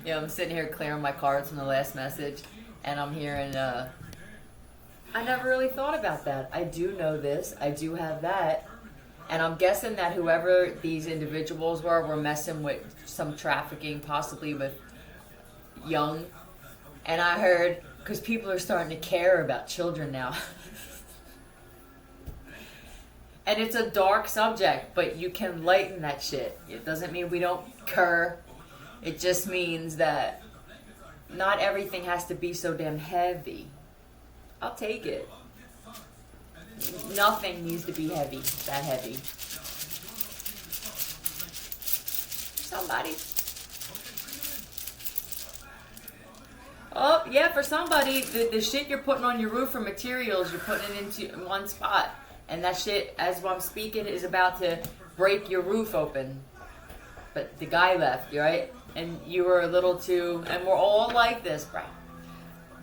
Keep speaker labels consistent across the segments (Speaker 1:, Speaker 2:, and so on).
Speaker 1: Yeah, I'm sitting here clearing my cards from the last message, and I'm hearing, I never really thought about that. I do know this, I do have that. And I'm guessing that whoever these individuals were messing with some trafficking, possibly with young. And I heard, because people are starting to care about children now. And it's a dark subject, but you can lighten that shit. It doesn't mean we don't cur. It just means that not everything has to be so damn heavy. I'll take it. Nothing needs to be heavy, that heavy. Somebody. Oh, yeah, for somebody, the shit you're putting on your roof for materials, you're putting it into one spot. And that shit, as I'm speaking, is about to break your roof open. But the guy left, right? And you were a little too, and we're all like this, right?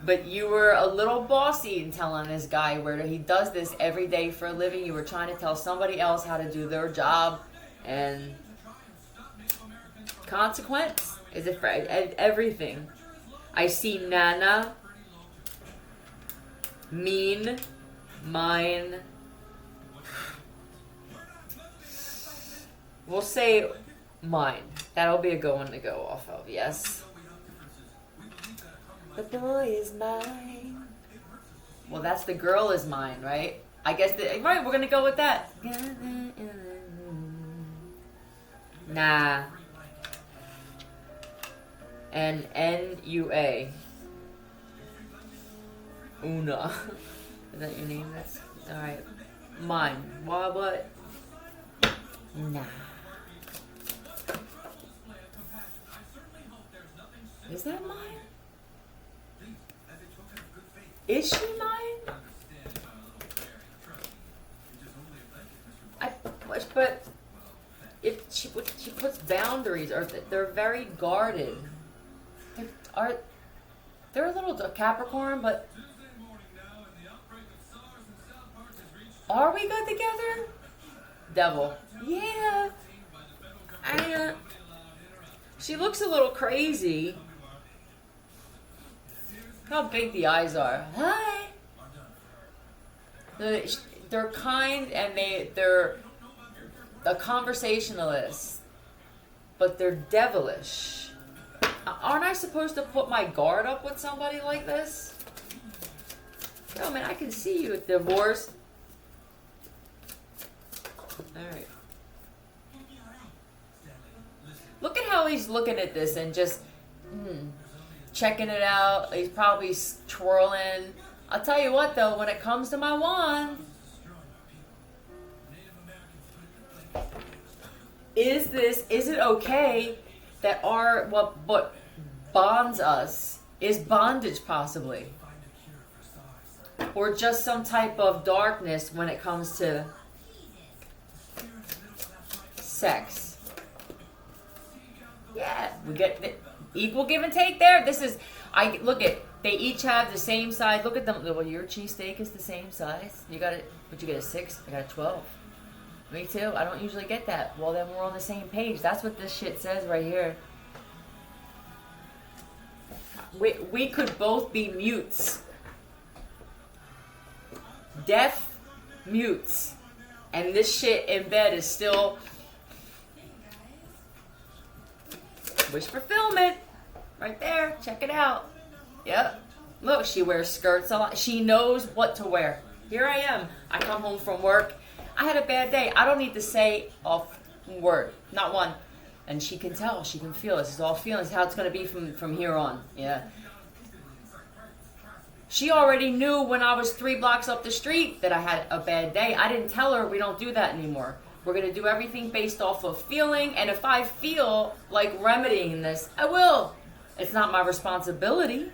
Speaker 1: But you were a little bossy in telling this guy where he does this every day for a living. You were trying to tell somebody else how to do their job. And consequence is it for everything. I see Nana, mean, mine. We'll say mine. That'll be a good one to go off of, yes. The boy is mine. Well, that's the girl is mine, right? I guess, right, we're going to go with that. Nah. And N-U-A. Una. Is that your name? That's, alright. Mine. What? Nah. Is that mine? Is she mine? But if she puts boundaries, or they're very guarded. They're a little Capricorn, but are we good together? Devil. Yeah. She looks a little crazy. How big the eyes are. Hi. They're kind and they're a conversationalist, but they're devilish. Aren't I supposed to put my guard up with somebody like this? No, man, I can see you with divorce. Alright. Look at how he's looking at this and just checking it out. He's probably twirling. I'll tell you what, though, when it comes to my wand, is it okay that what bonds us is bondage, possibly, or just some type of darkness when it comes to sex? Yeah, we get the equal give and take there. Look at, they each have the same size. Look at them. Well, your cheesesteak is the same size. You got it, but you get a 6. I got a 12. Me too. I don't usually get that. Well, then we're on the same page. That's what this shit says right here. We could both be mutes. Deaf mutes. And this shit in bed is still wish fulfillment. Right there. Check it out. Yep. Look, she wears skirts a lot. She knows what to wear. Here I am. I come home from work. I had a bad day. I don't need to say a word. Not one. And she can tell. She can feel. This is all feelings. How it's going to be from here on. Yeah. She already knew when I was 3 blocks up the street that I had a bad day. I didn't tell her we don't do that anymore. We're going to do everything based off of feeling. And if I feel like remedying this, I will. It's not my responsibility.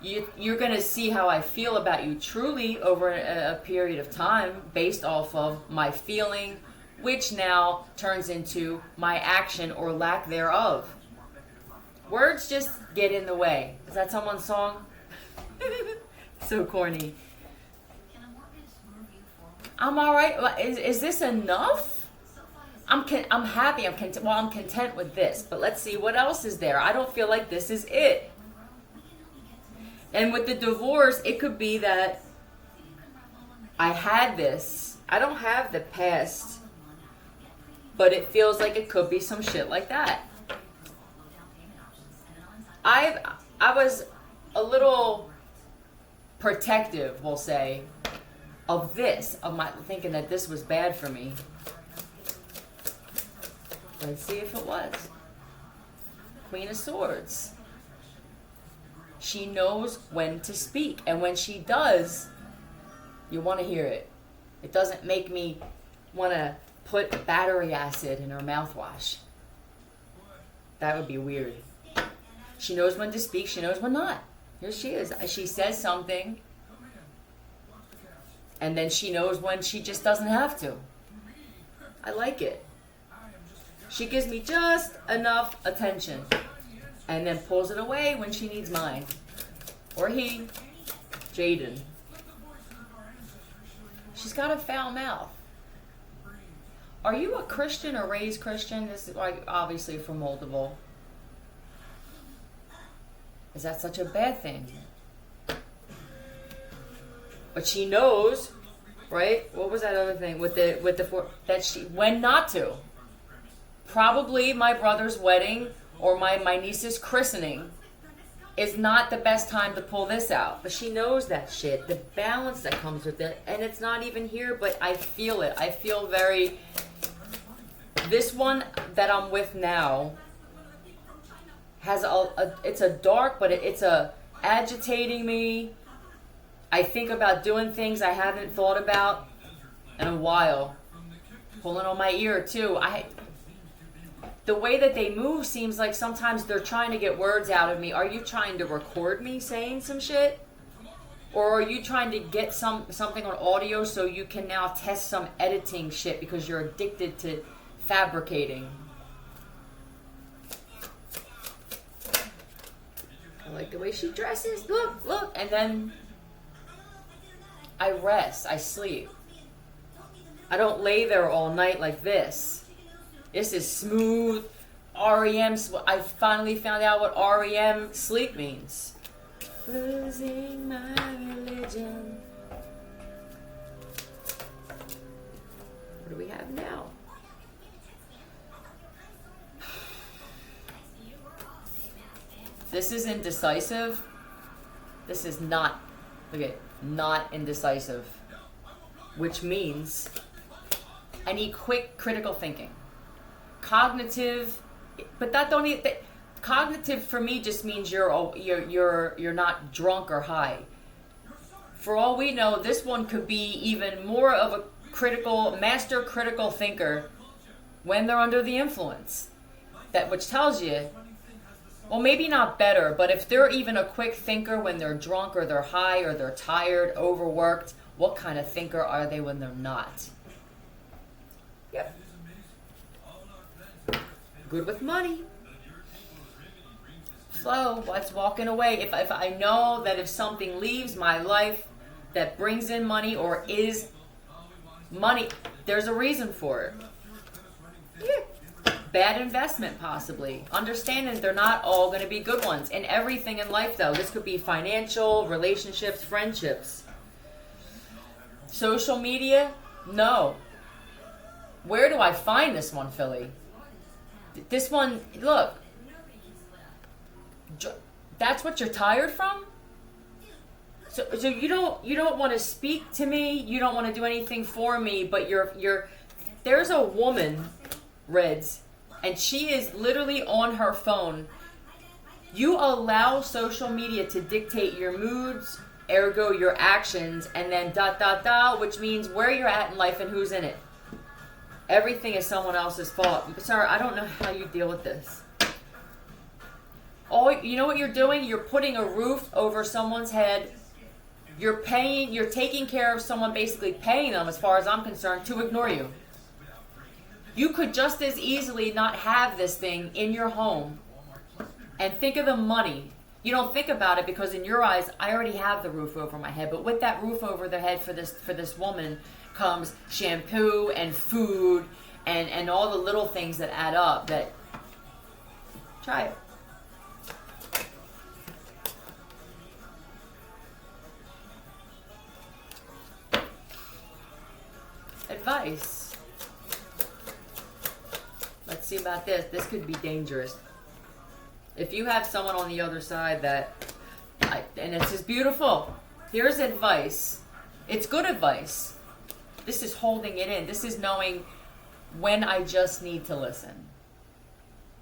Speaker 1: You're going to see how I feel about you truly over a period of time based off of my feeling, which now turns into my action or lack thereof. Words just get in the way. Is that someone's song? So corny. I'm all right. Is this enough? I'm happy. I'm content. Well, I'm content with this. But let's see what else is there. I don't feel like this is it. And with the divorce, it could be that I had this. I don't have the past, but it feels like it could be some shit like that. I was a little protective, we'll say, of my thinking that this was bad for me. Let's see if it was. Queen of Swords. She knows when to speak, and when she does, you want to hear it. It doesn't make me want to put battery acid in her mouthwash. That would be weird. She knows when to speak, she knows when not. Here she is. She says something, and then she knows when she just doesn't have to. I like it. She gives me just enough attention, and then pulls it away when she needs mine. Or he, Jaden. She's got a foul mouth. Are you a Christian or raised Christian? This is like obviously from Moldova. Is that such a bad thing? But she knows, right? What was that other thing with the that she when not to? Probably my brother's wedding or my niece's christening is not the best time to pull this out. But she knows that shit, the balance that comes with it, and it's not even here, but I feel it. I feel very. This one that I'm with now has it's a dark, but it's a agitating me. I think about doing things I haven't thought about in a while. Pulling on my ear too. The way that they move seems like sometimes they're trying to get words out of me. Are you trying to record me saying some shit? Or are you trying to get something on audio so you can now test some editing shit because you're addicted to fabricating? I like the way she dresses. Look. And then I rest. I sleep. I don't lay there all night like this. This is smooth REM. I finally found out what REM sleep means. Losing my religion. What do we have now? This is indecisive. This is not, okay, not indecisive. Which means I need quick critical thinking. Cognitive, but that don't even. Cognitive for me just means you're not drunk or high. For all we know, this one could be even more of a master critical thinker when they're under the influence. Which tells you, well, maybe not better, but if they're even a quick thinker when they're drunk or they're high or they're tired, overworked, what kind of thinker are they when they're not? Yep. Good with money. Flow. What's walking away? If I know that if something leaves my life that brings in money or is money, there's a reason for it. Yeah. Bad investment possibly. Understanding they're not all going to be good ones. And everything in life though. This could be financial, relationships, friendships. Social media? No. Where do I find this one, Philly? This one, look. That's what you're tired from? So you don't want to speak to me, you don't want to do anything for me, but there's a woman, Reds, and she is literally on her phone. You allow social media to dictate your moods, ergo your actions, and then ... which means where you're at in life and who's in it. Everything is someone else's fault. Sir, I don't know how you deal with this. You know what you're doing? You're putting a roof over someone's head. You're taking care of someone, basically paying them, as far as I'm concerned, to ignore you. You could just as easily not have this thing in your home and think of the money. You don't think about it because in your eyes, I already have the roof over my head. But with that roof over the head for this woman comes shampoo and food and all the little things that add up. That try it. Advice. Let's see about this. This could be dangerous. If you have someone on the other side that, and it's just beautiful. Here's advice. It's good advice. This is holding it in. This is knowing when I just need to listen.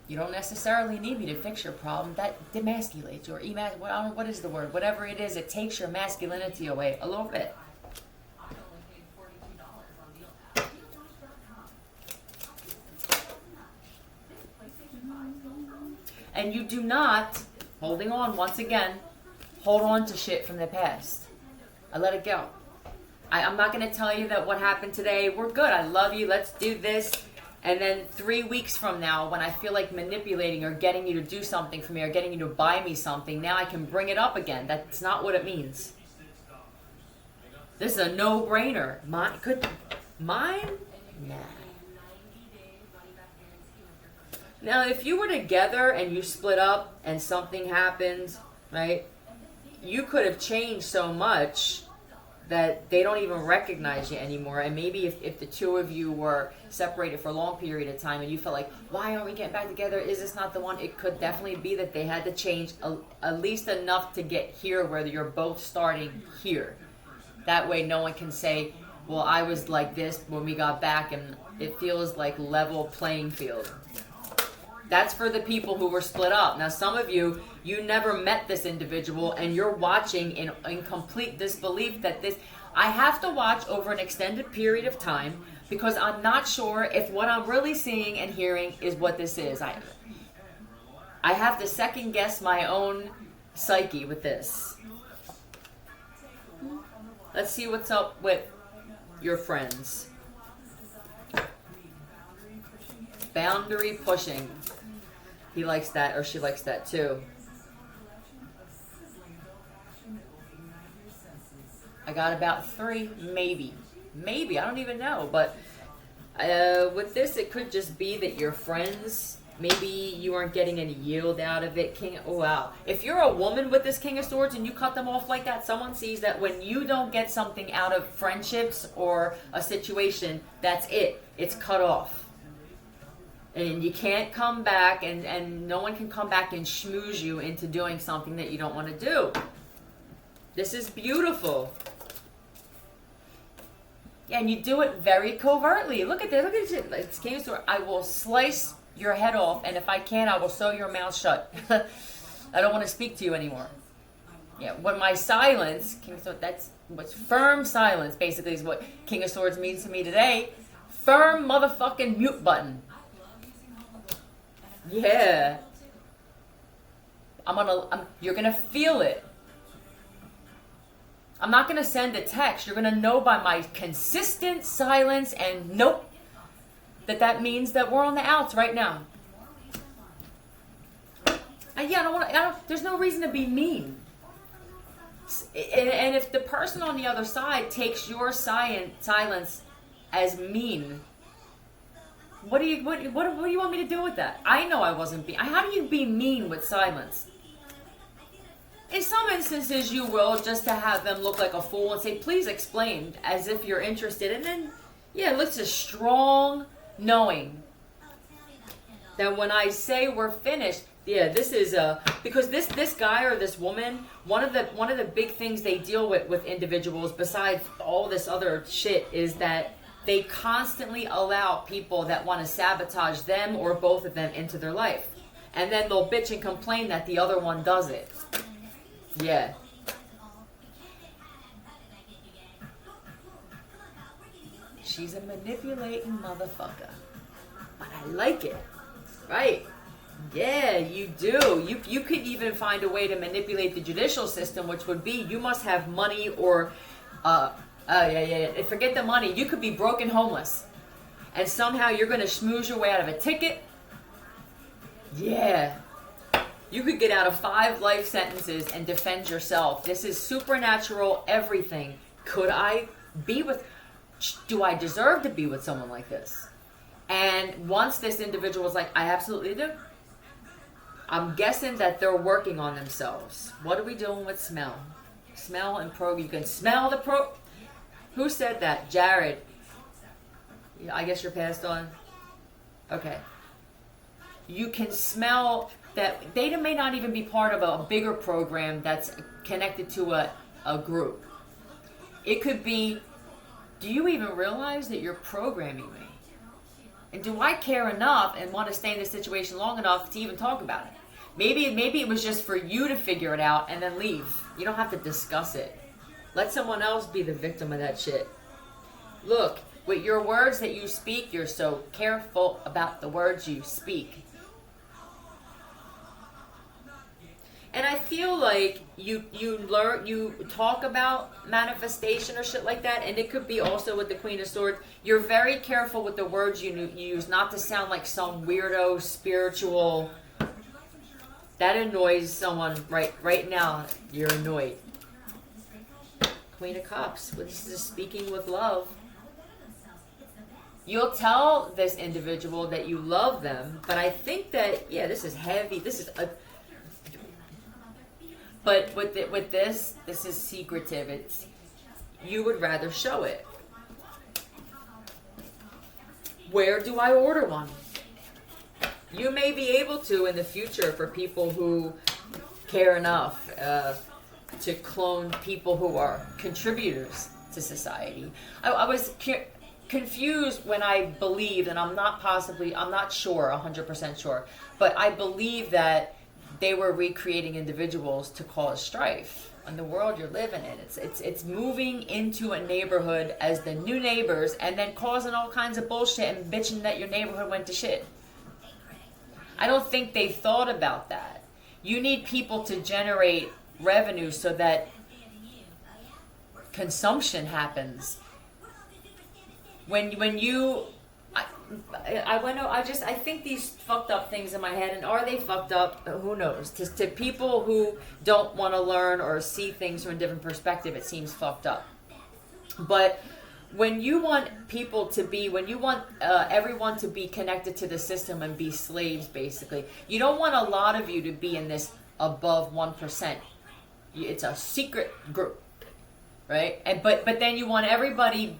Speaker 1: You don't necessarily need me to fix your problem. That demasculates or what is the word? Whatever it is, it takes your masculinity away a little bit. And you do not, holding on once again, hold on to shit from the past. I let it go. I'm not going to tell you that what happened today, we're good, I love you, let's do this. And then 3 weeks from now, when I feel like manipulating or getting you to do something for me or getting you to buy me something, now I can bring it up again. That's not what it means. This is a no-brainer. Mine? Nah. Now, if you were together and you split up and something happened, right, you could have changed so much that they don't even recognize you anymore. And maybe if the two of you were separated for a long period of time and you felt like, why aren't we getting back together? Is this not the one? It could definitely be that they had to change at least enough to get here where you're both starting here. That way no one can say, well, I was like this when we got back, and it feels like level playing field. That's for the people who were split up. Now, some of you never met this individual and you're watching in complete disbelief that this... I have to watch over an extended period of time because I'm not sure if what I'm really seeing and hearing is what this is. I have to second guess my own psyche with this. Let's see what's up with your friends. Boundary pushing. He likes that, or she likes that too. I got about 3, maybe. Maybe, I don't even know. But with this, it could just be that your friends, maybe you aren't getting any yield out of it. Oh, wow. If you're a woman with this King of Swords and you cut them off like that, someone sees that when you don't get something out of friendships or a situation, that's it. It's cut off. And you can't come back, and no one can come back and schmooze you into doing something that you don't want to do. This is beautiful. Yeah, and you do it very covertly. Look at this. Look at this. It's King of Swords. I will slice your head off, and if I can, I will sew your mouth shut. I don't want to speak to you anymore. Yeah, when my silence, King of Swords, that's what's firm silence, basically, is what King of Swords means to me today. Firm motherfucking mute button. Yeah. You're gonna feel it. I'm not gonna send a text. You're gonna know by my consistent silence and nope, that means that we're on the outs right now. Yeah, there's no reason to be mean. And if the person on the other side takes your silence as mean, what do you want me to do with that? I know I wasn't being... How do you be mean with silence? In some instances you will, just to have them look like a fool and say, please explain, as if you're interested. And then, yeah, it looks a strong knowing that when I say we're finished, yeah, this is because this guy or this woman, one of the big things they deal with individuals, besides all this other shit, is that they constantly allow people that want to sabotage them or both of them into their life. And then they'll bitch and complain that the other one does it. Yeah. She's a manipulating motherfucker. But I like it. Right. Yeah, you do. You could even find a way to manipulate the judicial system, which would be you must have money or... forget the money. You could be broke and homeless. And somehow you're going to schmooze your way out of a ticket. Yeah. You could get out of 5 life sentences and defend yourself. This is supernatural everything. Could I be with... Do I deserve to be with someone like this? And once this individual was like, I absolutely do, I'm guessing that they're working on themselves. What are we doing with smell? Smell and you can smell the Who said that? Jared. I guess you're passed on. Okay. You can smell that they may not even be part of a bigger program that's connected to a group. It could be, do you even realize that you're programming me? And do I care enough and want to stay in this situation long enough to even talk about it? Maybe it was just for you to figure it out and then leave. You don't have to discuss it. Let someone else be the victim of that shit. Look, with your words that you speak, you're so careful about the words you speak. And I feel like you talk about manifestation or shit like that, and it could be also with the Queen of Swords. You're very careful with the words you use, not to sound like some weirdo spiritual. That annoys someone right now. You're annoyed. Queen of Cups. Well, this is speaking with love. You'll tell this individual that you love them, but I think that, yeah, this is heavy. This is a... But with this is secretive. It's, you would rather show it. Where do I order one? You may be able to in the future for people who care enough to clone people who are contributors to society. I was confused when I believed, and I'm not sure, 100% sure, but I believe that they were recreating individuals to cause strife in the world you're living in. It's moving into a neighborhood as the new neighbors and then causing all kinds of bullshit and bitching that your neighborhood went to shit. I don't think they thought about that. You need people to generate revenue so that consumption happens. I think these fucked up things in my head, and are they fucked up? Who knows? To people who don't want to learn or see things from a different perspective, it seems fucked up. But when you want everyone to be connected to the system and be slaves, basically, you don't want a lot of you to be in this above 1%. It's a secret group, right? But then you want everybody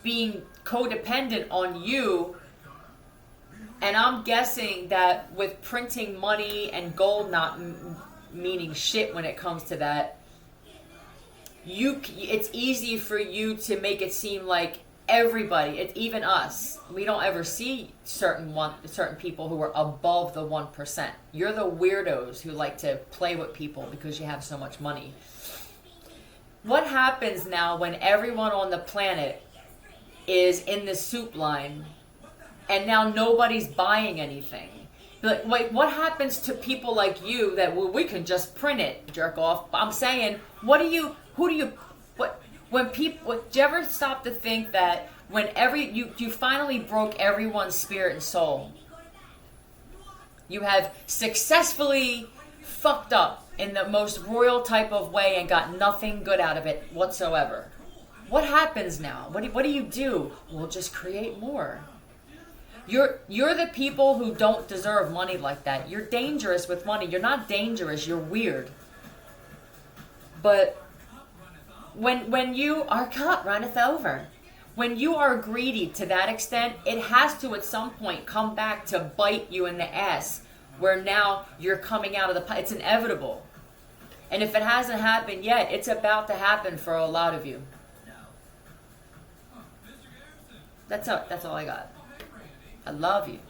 Speaker 1: being codependent on you. And I'm guessing that with printing money and gold not meaning shit when it comes to that, it's easy for you to make it seem like everybody, even us, we don't ever see certain people who are above the 1%. You're the weirdos who like to play with people because you have so much money. What happens now when everyone on the planet is in the soup line and now nobody's buying anything? Like, what happens to people like you that, well, we can just print it, jerk off? I'm saying, do you ever stop to think that when you finally broke everyone's spirit and soul, you have successfully fucked up in the most royal type of way and got nothing good out of it whatsoever? What happens now? What do you do? We'll just create more. You're the people who don't deserve money like that. You're dangerous with money. You're not dangerous. You're weird. But when you, our cup runneth over. When you are greedy to that extent, it has to at some point come back to bite you in the ass, where now you're coming out of the... It's inevitable. And if it hasn't happened yet, it's about to happen for a lot of you. That's all I got. I love you.